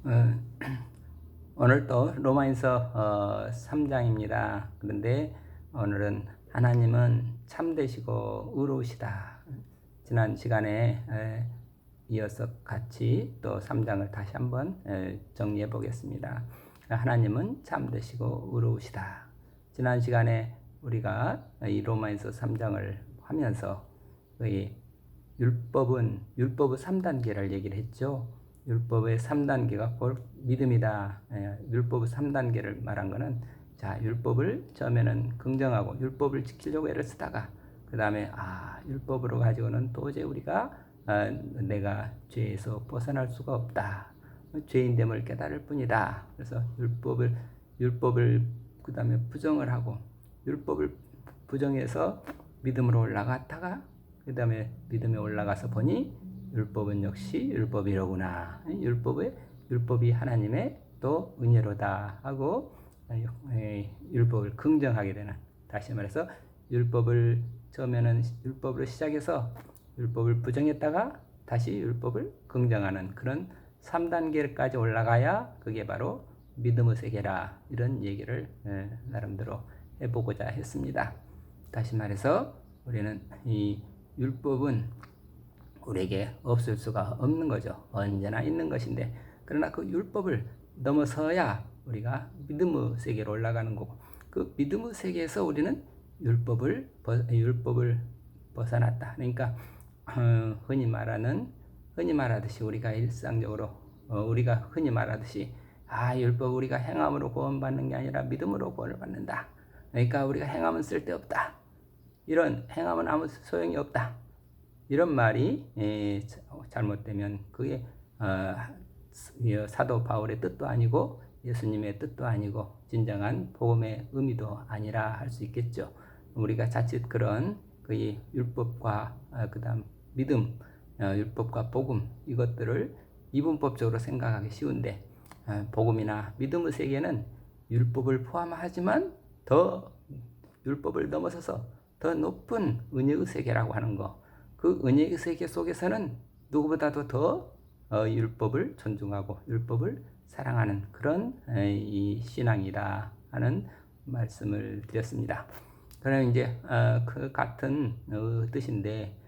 어, 오늘 또 로마인서 3장입니다. 그런데 오늘은 하나님은 참되시고 의로우시다. 지난 시간에 이어서 같이 또 3장을 다시 한번 정리해 보겠습니다. 하나님은 참되시고 의로우시다. 지난 시간에 우리가 이 로마인서 3장을 하면서 이 율법의 3단계를 얘기를 했죠. 율법의 3단계가 곧 믿음이다. 율법의 3단계를 말한 거는, 자, 율법을 처음에는 긍정하고 율법을 지키려고 애를 쓰다가 그 다음에 율법으로 가지고는 도저히 우리가 내가 죄에서 벗어날 수가 없다. 죄인됨을 깨달을 뿐이다. 그래서 율법을 그 다음에 부정을 하고 율법을 부정해서 믿음으로 올라갔다가 그 다음에 믿음에 올라가서 보니 율법은 역시 율법이로구나. 율법이 하나님의 또 은혜로다 하고 율법을 긍정하게 되는, 다시 말해서 처음에는 율법으로 시작해서 율법을 부정했다가 다시 율법을 긍정하는 그런 3단계까지 올라가야 그게 바로 믿음의 세계라, 이런 얘기를 나름대로 해보고자 했습니다. 다시 말해서 우리는 이 율법은 우리에게 없을 수가 없는 거죠. 언제나 있는 것인데, 그러나 그 율법을 넘어서야 우리가 믿음의 세계로 올라가는 거고, 그 믿음의 세계에서 우리는 율법을 벗어났다. 그러니까 흔히 말하듯이 우리가 일상적으로 우리가 흔히 말하듯이 율법 우리가 행함으로 구원받는 게 아니라 믿음으로 구원을 받는다. 그러니까 우리가 행함은 쓸데없다. 이런 행함은 아무 소용이 없다. 이런 말이 잘못되면 그게 사도 바울의 뜻도 아니고 예수님의 뜻도 아니고 진정한 복음의 의미도 아니라 할 수 있겠죠. 우리가 자칫 그런 율법과 그다음 믿음, 율법과 복음, 이것들을 이분법적으로 생각하기 쉬운데, 복음이나 믿음의 세계는 율법을 포함하지만 더 율법을 넘어서서 더 높은 은혜의 세계라고 하는 거. 그 은혜의 세계 속에서는 누구보다도 더 율법을 존중하고 율법을 사랑하는 그런 이 신앙이다 하는 말씀을 드렸습니다. 그럼 이제 그 같은 뜻인데,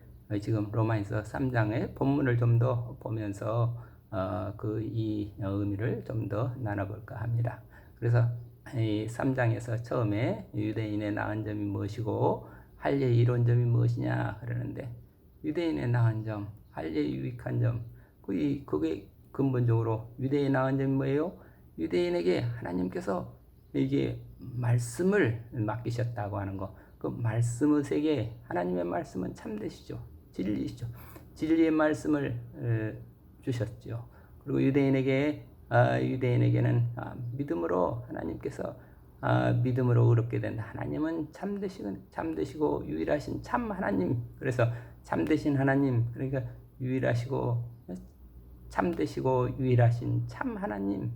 지금 로마인서 3장의 본문을 좀 더 보면서 이 의미를 좀 더 나눠볼까 합니다. 그래서 이 3장에서 처음에 유대인의 나은 점이 무엇이고 할례의 이론점이 무엇이냐 그러는데, 유대인의 나은 점, 할례의 유익한 점, 그게 근본적으로 유대인의 나은 점이 뭐예요? 유대인에게 하나님께서 이게 말씀을 맡기셨다고 하는 거. 그 말씀의 세계, 하나님의 말씀은 참되시죠. 진리시죠. 진리의 말씀을 주셨죠. 그리고 유대인에게는 믿음으로 하나님께서 믿음으로 의롭게 된다. 하나님은 참되시고 유일하신 참 하나님. 그래서 참되신 하나님, 그러니까 유일하시고 참되시고 유일하신 참 하나님,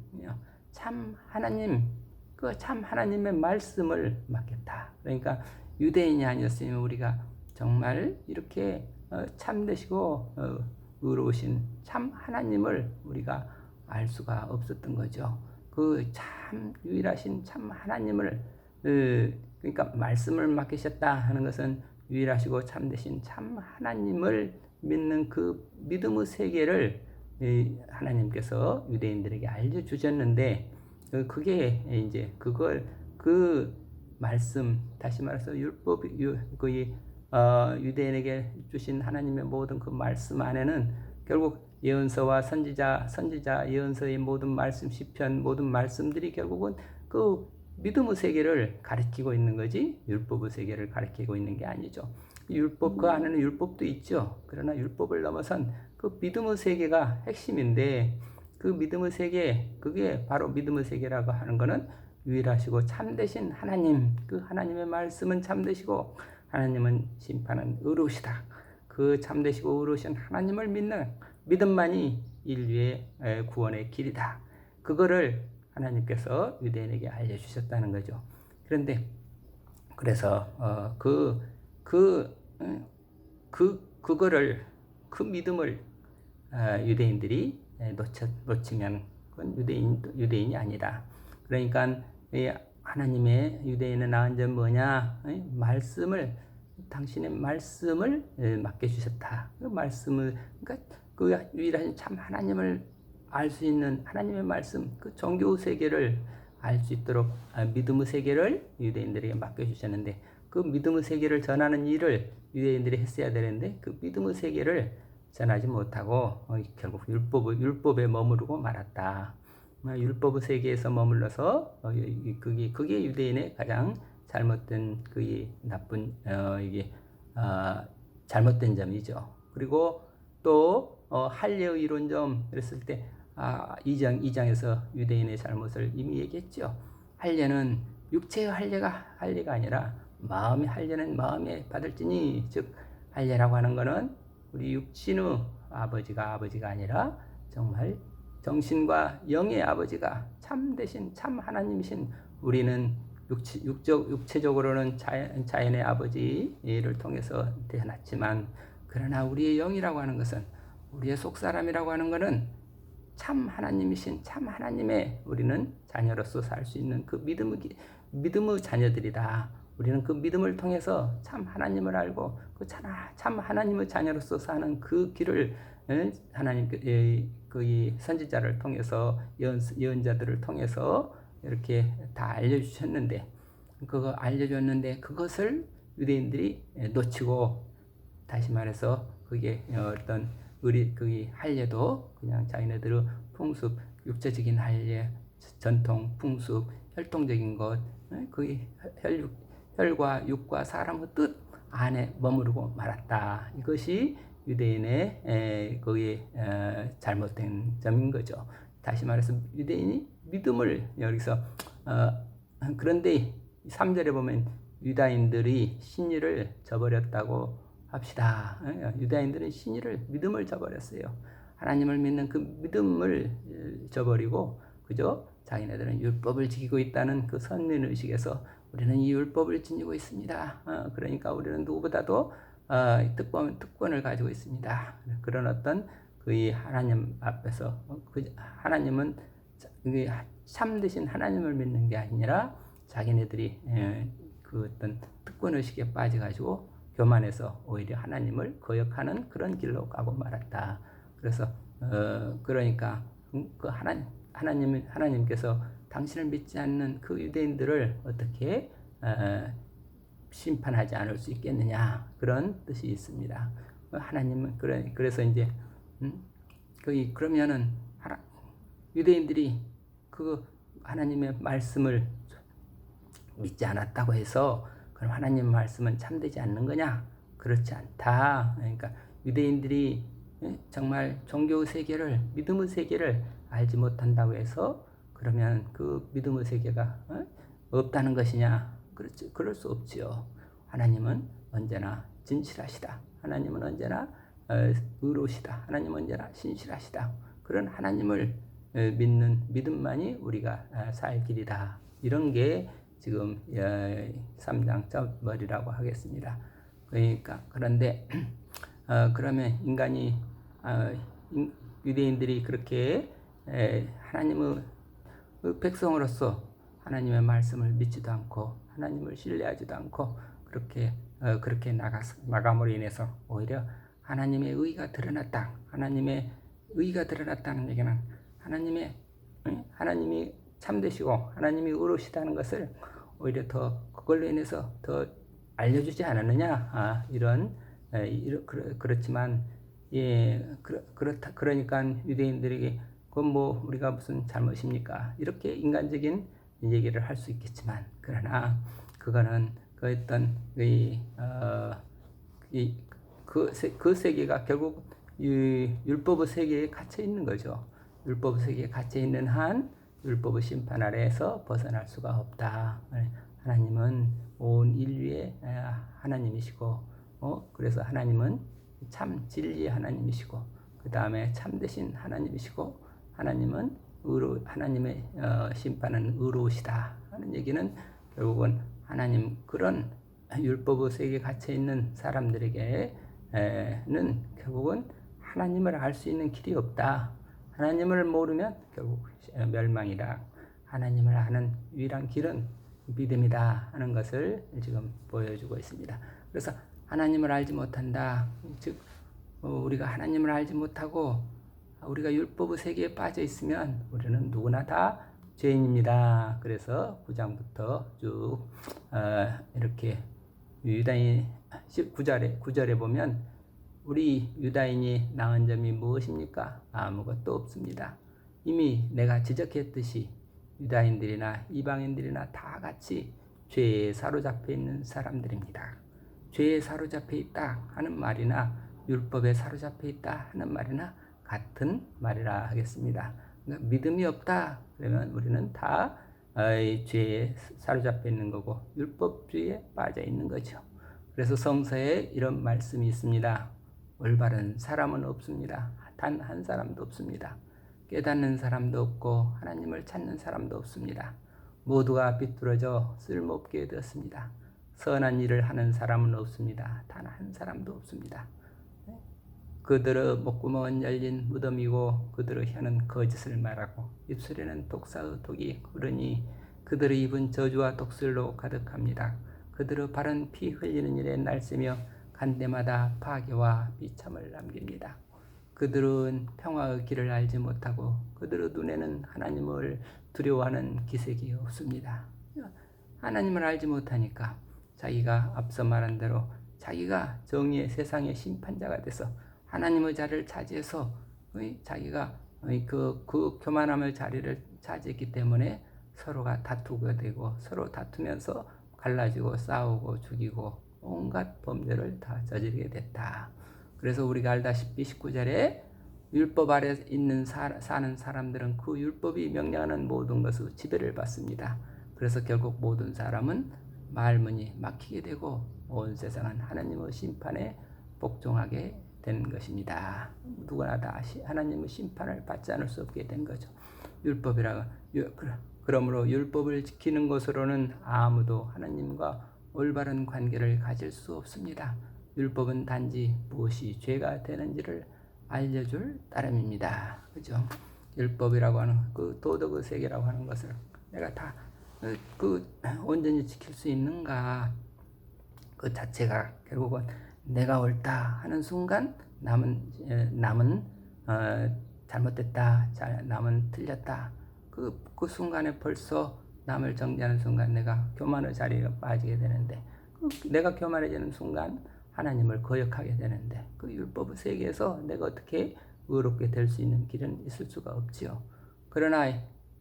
참 하나님, 그 참 하나님의 말씀을 맡겼다. 그러니까 유대인이 아니었으면 우리가 정말 이렇게 참되시고 의로우신 참 하나님을 우리가 알 수가 없었던 거죠. 그 참 유일하신 참 하나님을, 그러니까 말씀을 맡기셨다 하는 것은 유일하시고 참되신 참 하나님을 믿는 그 믿음의 세계를 하나님께서 유대인들에게 알려주셨는데, 그게 이제 그 말씀, 다시 말해서 유대인에게 주신 하나님의 모든 그 말씀 안에는 결국 예언서와 선지자 예언서의 모든 말씀, 시편 모든 말씀들이 결국은 그 믿음의 세계를 가리키고 있는 거지, 율법의 세계를 가리키고 있는 게 아니죠. 그 안에는 율법도 있죠. 그러나 율법을 넘어선 그 믿음의 세계가 핵심인데, 그 믿음의 세계, 그게 바로 믿음의 세계라고 하는 거는 유일하시고 참되신 하나님, 그 하나님의 말씀은 참되시고 하나님은 심판은 의로우시다. 그 참되시고 의로우신 하나님을 믿는 믿음만이 인류의 구원의 길이다. 그거를 하나님께서 유대인에게 알려주셨다는 거죠. 그래서 그거를, 그 믿음을 유대인들이 놓치면 그건 유대인이 아니다. 그러니까 이 하나님의 유대인을 낳은 점 뭐냐? 말씀을 당신의 말씀을 맡겨주셨다. 그 말씀을 그러니까 그 유일하신 참 하나님을 알 수 있는 하나님의 말씀, 그 종교 세계를 알 수 있도록 믿음의 세계를 유대인들에게 맡겨주셨는데 그 믿음의 세계를 전하는 일을 유대인들이 했어야 되는데 그 믿음의 세계를 전하지 못하고 결국 율법에 머무르고 말았다. 율법의 세계에서 머물러서 그게 유대인의 가장 잘못된 나쁜 이게 잘못된 점이죠. 그리고 또 할례의 이론점 그랬을 때 2장에서 유대인의 잘못을 이미 얘기했죠. 할례는 육체의 할례가 아니라 마음의 할례는 마음에 받을지니, 즉 할례라고 하는 것은 우리 육신의 아버지가 아니라 정말 정신과 영의 아버지가 참 대신 참 하나님이신, 우리는 육체적으로는 자연의 아버지를 통해서 태어났지만 그러나 우리의 영이라고 하는 것은, 우리의 속사람이라고 하는 것은 참 하나님이신 참 하나님의 우리는 자녀로서 살 수 있는 그 믿음의 자녀들이다. 우리는 그 믿음을 통해서 참 하나님을 알고 그 참 하나님의 자녀로서 사는 그 길을 하나님 그 선지자를 통해서 예언자들을 통해서 이렇게 다 알려주셨는데, 그거 알려줬는데 그것을 유대인들이 놓치고, 다시 말해서 그게 어떤 그게 할례도 그냥 자기네들의 풍습, 육체적인 할례, 전통, 풍습, 혈통적인 것, 그게 혈과 육과 사람의 뜻 안에 머무르고 말았다. 이것이 유대인의 거기에 잘못된 점인 거죠. 다시 말해서 유대인이 믿음을 여기서 그런데 3절에 보면 유다인들이 신의를 저버렸다고 합시다. 유다인들은 믿음을 저버렸어요. 하나님을 믿는 그 믿음을 저버리고 그저 자기네들은 율법을 지키고 있다는 그 선민의식에서 우리는 이 율법을 지니고 있습니다. 그러니까 우리는 누구보다도 특권을 가지고 있습니다. 그런 어떤 그 하나님 앞에서 하나님은 참되신 하나님을 믿는 게 아니라 자기네들이 그 어떤 특권의식에 빠져가지고 교만해서 오히려 하나님을 거역하는 그런 길로 가고 말았다. 그래서 그러니까 그 하나님께서 당신을 믿지 않는 그 유대인들을 어떻게 심판하지 않을 수 있겠느냐, 그런 뜻이 있습니다. 하나님은 그래서 이제 그러면은 유대인들이 그 하나님의 말씀을 믿지 않았다고 해서 그럼 하나님 말씀은 참되지 않는 거냐? 그렇지 않다. 그러니까 유대인들이 정말 종교 세계를, 믿음의 세계를 알지 못한다고 해서 그러면 그 믿음의 세계가 없다는 것이냐? 그렇지, 그럴 수 없지요. 하나님은 언제나 진실하시다. 하나님은 언제나 의로우시다. 하나님은 언제나 신실하시다. 그런 하나님을 믿는 믿음만이 우리가 살 길이다. 이런 게 지금 3장 첫머리라고 하겠습니다. 그러니까 그런데 그러면 인간이 유대인들이 그렇게 하나님의 백성으로서 하나님의 말씀을 믿지도 않고 하나님을 신뢰하지도 않고 그렇게 나감으로 인해서 오히려 하나님의 의가 드러났다. 하나님의 의가 드러났다는 얘기는 하나님이 참되시고 하나님이 의로우시다는 것을 오히려 더 그걸로 인해서 더 알려주지 않았느냐. 그렇지만 그러니까 유대인들에게 그건 뭐 우리가 무슨 잘못입니까? 이렇게 인간적인 얘기를 할 수 있겠지만, 그러나 그거는 그 어떤 그 세계가 결국 율법의 세계에 갇혀 있는 거죠. 율법의 세계에 갇혀 있는 한 율법의 심판 아래에서 벗어날 수가 없다. 하나님은 온 인류의 하나님이시고, 그래서 하나님은 참 진리의 하나님이시고, 그 다음에 참되신 하나님이시고, 하나님의 심판은 의로우시다 하는 얘기는 결국은 하나님, 그런 율법의 세계에 갇혀 있는 사람들에게는 결국은 하나님을 알 수 있는 길이 없다. 하나님을 모르면 결국 멸망이라. 하나님을 아는 유일한 길은 믿음이다 하는 것을 지금 보여주고 있습니다. 그래서 하나님을 알지 못한다. 즉 우리가 하나님을 알지 못하고 우리가 율법의 세계에 빠져 있으면 우리는 누구나 다 죄인입니다. 그래서 9장부터 쭉 이렇게 유다인 9절에 보면 우리 유다인이 나은 점이 무엇입니까? 아무것도 없습니다. 이미 내가 지적했듯이 유다인들이나 이방인들이나 다 같이 죄에 사로잡혀 있는 사람들입니다. 죄에 사로잡혀 있다 하는 말이나 율법에 사로잡혀 있다 하는 말이나 같은 말이라 하겠습니다. 그러니까 믿음이 없다 그러면 우리는 다 죄에 사로잡혀 있는 거고 율법주의에 빠져 있는 거죠. 그래서 성서에 이런 말씀이 있습니다. 올바른 사람은 없습니다. 단 한 사람도 없습니다. 깨닫는 사람도 없고 하나님을 찾는 사람도 없습니다. 모두가 비뚤어져 쓸모없게 되었습니다. 선한 일을 하는 사람은 없습니다. 단 한 사람도 없습니다. 그들의 목구멍은 열린 무덤이고 그들의 혀는 거짓을 말하고 입술에는 독사의 독이 흐르니 그들의 입은 저주와 독설로 가득합니다. 그들의 발은 피 흘리는 일에 날새며 간데마다 파괴와 비참을 남깁니다. 그들은 평화의 길을 알지 못하고 그들의 눈에는 하나님을 두려워하는 기색이 없습니다. 하나님을 알지 못하니까 자기가 앞서 말한 대로 자기가 정의의 세상의 심판자가 돼서 하나님의 자리를 차지해서 자기가 그 교만함의 자리를 차지했기 때문에 서로가 다투게 되고 서로 다투면서 갈라지고 싸우고 죽이고 온갖 범죄를 다 저지르게 됐다. 그래서 우리가 알다시피 19절에 율법 아래 있는 사는 사람들은 그 율법이 명령하는 모든 것의 지배를 받습니다. 그래서 결국 모든 사람은 말문이 막히게 되고 온 세상은 하나님의 심판에 복종하게 되는 것입니다. 누구나 다 하나님의 심판을 받지 않을 수 없게 된 거죠. 그러므로 율법을 지키는 것으로는 아무도 하나님과 올바른 관계를 가질 수 없습니다. 율법은 단지 무엇이 죄가 되는지를 알려줄 따름입니다. 그죠? 율법이라고 하는 그 도덕의 세계라고 하는 것을 내가 다 온전히 지킬 수 있는가? 그 자체가 결국은 내가 옳다 하는 순간 남은 잘못됐다, 남은 틀렸다. 그 순간에 벌써 남을 정죄하는 순간 내가 교만의 자리에 빠지게 되는데 내가 교만해지는 순간 하나님을 거역하게 되는데 그 율법의 세계에서 내가 어떻게 의롭게 될 수 있는 길은 있을 수가 없지요. 그러나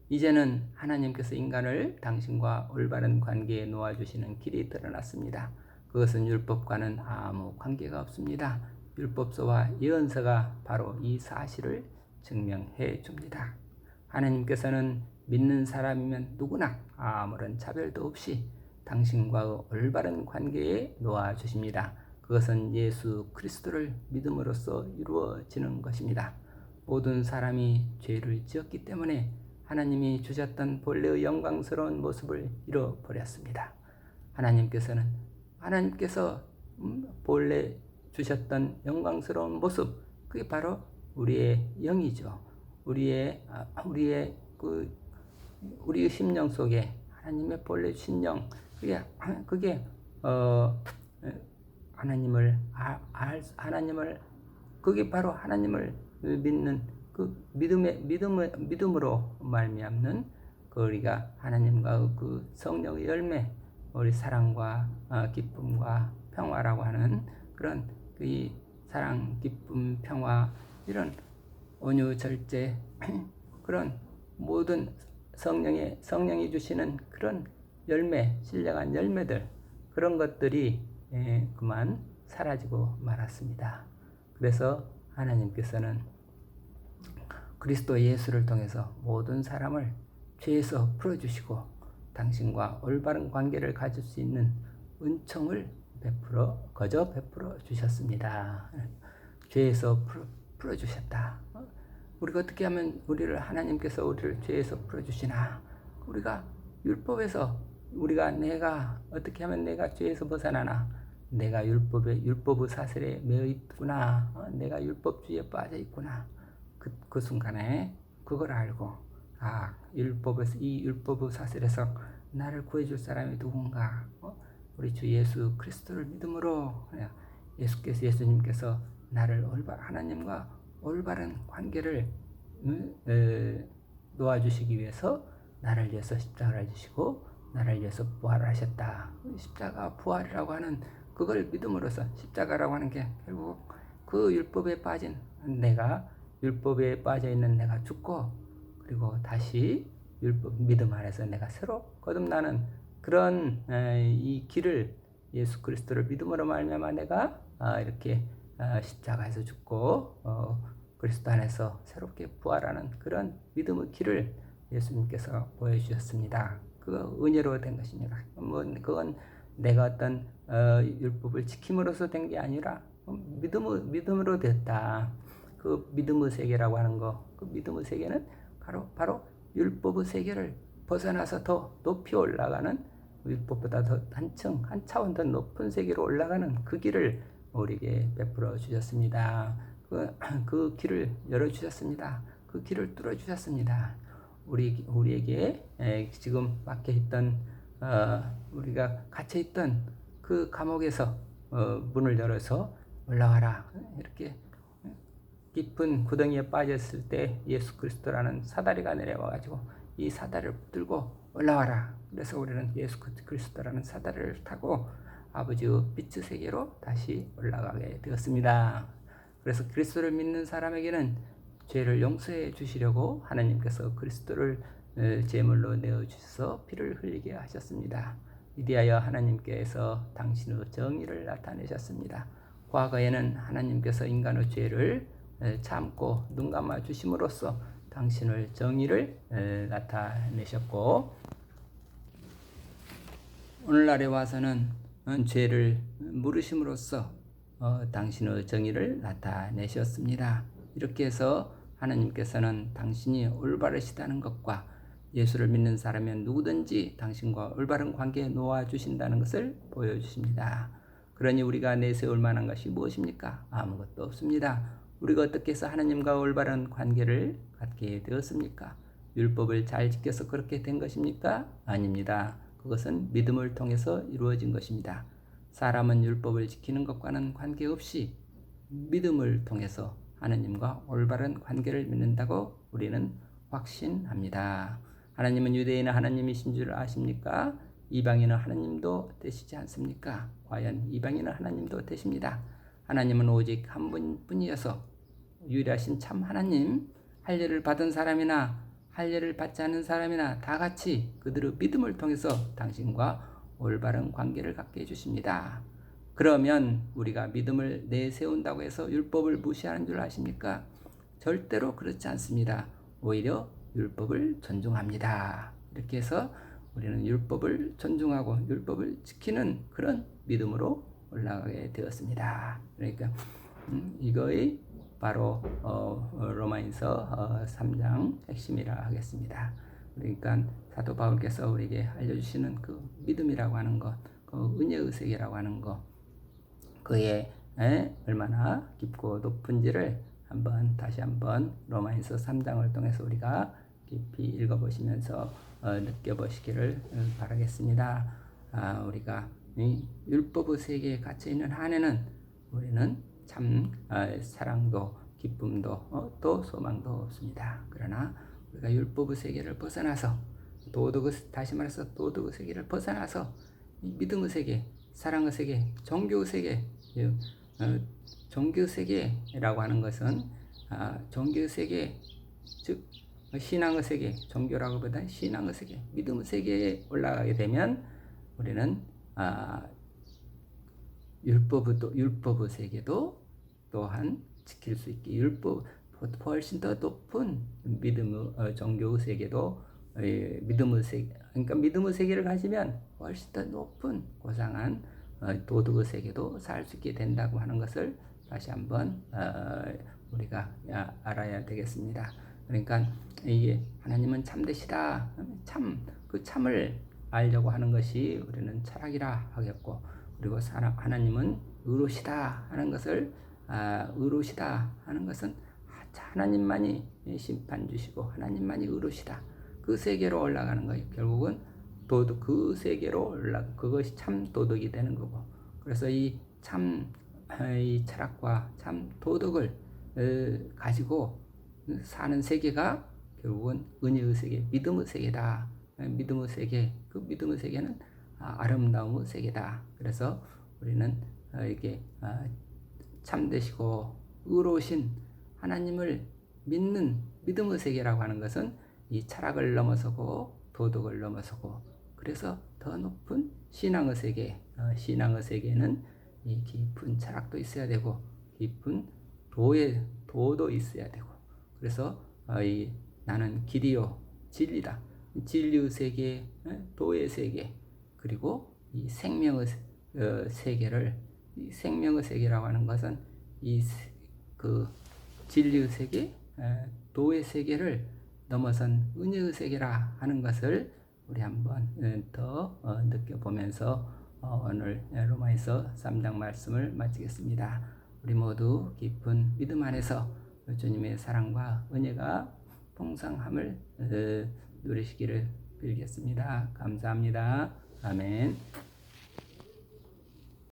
이제는 하나님께서 인간을 당신과 올바른 관계에 놓아주시는 길이 드러났습니다. 그것은 율법과는 아무 관계가 없습니다. 율법서와 예언서가 바로 이 사실을 증명해 줍니다. 하나님께서는 믿는 사람이면 누구나 아무런 차별도 없이 당신과의 올바른 관계에 놓아주십니다. 그것은 예수 그리스도를 믿음으로써 이루어지는 것입니다. 모든 사람이 죄를 지었기 때문에 하나님이 주셨던 본래의 영광스러운 모습을 잃어버렸습니다. 하나님께서 본래 주셨던 영광스러운 모습, 그게 바로 우리의 영이죠. 우리의 심령 속에 하나님의 본래 신령, 그게 그게 바로 하나님을 믿는 그 믿음으로 말미암는 우리가 하나님과 그 성령의 열매, 우리 사랑과 기쁨과 평화라고 하는 그런 이 사랑, 기쁨, 평화, 이런 온유, 절제, 그런 모든 성령이 주시는 그런 열매, 신령한 열매들, 그런 것들이 그만 사라지고 말았습니다. 그래서 하나님께서는 그리스도 예수를 통해서 모든 사람을 죄에서 풀어주시고 당신과 올바른 관계를 가질 수 있는 은총을 거저 베풀어 주셨습니다. 죄에서 풀어주셨다. 우리가 어떻게 하면 하나님께서 우리를 죄에서 풀어주시나? 우리가 율법에서 내가 어떻게 하면 내가 죄에서 벗어나나? 내가 율법의 사슬에 매여 있구나. 내가 율법주의에 빠져 있구나. 그 순간에 그걸 알고, 이 율법의 사슬에서 나를 구해줄 사람이 누군가? 우리 주 예수 그리스도를 믿음으로 예수님께서 나를 하나님과 올바른 관계를 놓아주시기 위해서 나를 위해서 십자가를 지시고 나를 위해서 부활하셨다. 십자가 부활이라고 하는 그걸 믿음으로써, 십자가라고 하는 게 결국 그 율법에 빠진 율법에 빠져 있는 내가 죽고, 그리고 다시 믿음 안에서 내가 새로 거듭나는 그런 이 길을, 예수 그리스도를 믿음으로 말미암아 내가 이렇게 십자가에서 죽고 그리스도 안에서 새롭게 부활하는 그런 믿음의 길을 예수님께서 보여주셨습니다. 그거 은혜로 된 것입니다. 그건 내가 어떤 율법을 지킴으로써 된 게 아니라 믿음으로 됐다. 그 믿음의 세계라고 하는 거, 그 믿음의 세계는 바로 율법의 세계를 벗어나서 더 높이 올라가는, 율법보다 더 한 차원 더 높은 세계로 올라가는 그 길을 우리에게 베풀어 주셨습니다. 그 길을 열어 주셨습니다. 그 길을 뚫어 주셨습니다. 우리에게 지금 막혀 있던 우리가 갇혀 있던 그 감옥에서 문을 열어서 올라와라. 이렇게 깊은 구덩이에 빠졌을 때 예수 그리스도라는 사다리가 내려와 가지고 이 사다리를 붙들고 올라와라. 그래서 우리는 예수 그리스도라는 사다리를 타고 아버지의 빛의 세계로 다시 올라가게 되었습니다. 그래서 그리스도를 믿는 사람에게는 죄를 용서해 주시려고 하나님께서 그리스도를 제물로 내어 주셔서 피를 흘리게 하셨습니다. 이리하여 하나님께서 당신의 정의를 나타내셨습니다. 과거에는 하나님께서 인간의 죄를 참고 눈 감아 주심으로써 당신의 정의를 나타내셨고, 오늘날에 와서는 죄를 물으심으로써 당신의 정의를 나타내셨습니다. 이렇게 해서 하나님께서는 당신이 올바르시다는 것과 예수를 믿는 사람은 누구든지 당신과 올바른 관계에 놓아주신다는 것을 보여주십니다. 그러니 우리가 내세울 만한 것이 무엇입니까? 아무것도 없습니다. 우리가 어떻게 해서 하나님과 올바른 관계를 갖게 되었습니까? 율법을 잘 지켜서 그렇게 된 것입니까? 아닙니다. 그것은 믿음을 통해서 이루어진 것입니다. 사람은 율법을 지키는 것과는 관계없이 믿음을 통해서 하나님과 올바른 관계를 맺는다고 우리는 확신합니다. 하나님은 유대인은 하나님이신 줄 아십니까? 이방인은 하나님도 되시지 않습니까? 과연 이방인은 하나님도 되십니다. 하나님은 오직 한 분뿐이어서 유일하신 참 하나님, 할례를 받은 사람이나 할례를 받지 않는 사람이나 다 같이 그들의 믿음을 통해서 당신과 올바른 관계를 갖게 해주십니다. 그러면 우리가 믿음을 내세운다고 해서 율법을 무시하는 줄 아십니까? 절대로 그렇지 않습니다. 오히려 율법을 존중합니다. 이렇게 해서 우리는 율법을 존중하고 율법을 지키는 그런 믿음으로 올라가게 되었습니다. 그러니까 이거의 바로 로마인서 3장 핵심이라 하겠습니다. 그러니까 사도 바울께서 우리에게 알려주시는 그 믿음이라고 하는 것, 그 은혜의 세계라고 하는 것, 그의 얼마나 깊고 높은지를 다시 한번 로마인서 3장을 통해서 우리가 깊이 읽어보시면서 느껴보시기를 바라겠습니다. 우리가 이 율법의 세계에 갇혀 있는 한에는 우리는 참 사랑도 기쁨도 또 소망도 없습니다. 그러나 우리가 율법의 세계를 벗어나서 다시 말해서 도덕의 세계를 벗어나서 이 믿음의 세계, 사랑의 세계, 종교의 세계, 종교 세계라고 하는 것은 종교 세계, 즉 신앙의 세계, 종교라고보다 신앙의 세계, 믿음의 세계에 올라가게 되면 우리는 율법의 세계도 또한 지킬 수 있게, 훨씬 더 높은 믿음의 종교의 세계도 믿음의 세계, 그러니까 믿음의 세계를 가지면 훨씬 더 높은 고상한 도덕의 세계도 살 수 있게 된다고 하는 것을 다시 한번 우리가 알아야 되겠습니다. 그러니까 이게 하나님은 참되시다, 그 참을 알려고 하는 것이 우리는 철학이라 하겠고, 그리고 하나님은 의로시다 하는 것은 하나님만이 심판 주시고 하나님만이 의로시다. 그 세계로 올라가는 거예요. 결국은 도덕 그 세계로 그것이 참 도덕이 되는 거고. 그래서 이 철학과 참 도덕을 가지고 사는 세계가 결국은 은혜의 세계, 믿음의 세계다. 믿음의 세계, 그 믿음의 세계는 아름다움의 세계다. 그래서 우리는 이게 참되시고 의로우신 하나님을 믿는 믿음의 세계라고 하는 것은 이 철학을 넘어서고 도덕을 넘어서고, 그래서 더 높은 신앙의 세계, 신앙의 세계는 이 깊은 철학도 있어야 되고 깊은 도도 있어야 되고, 그래서 나는 길이요 진리다. 진리의 세계, 도의 세계, 그리고 이 생명의 세계를, 이 생명의 세계라고 하는 것은 그 진리의 세계, 도의 세계를 넘어선 은혜의 세계라 하는 것을 우리 한번 더 느껴보면서 오늘 로마에서 3장 말씀을 마치겠습니다. 우리 모두 깊은 믿음 안에서 주님의 사랑과 은혜가 풍성함을 누리시기를 빌겠습니다. 감사합니다. 아멘.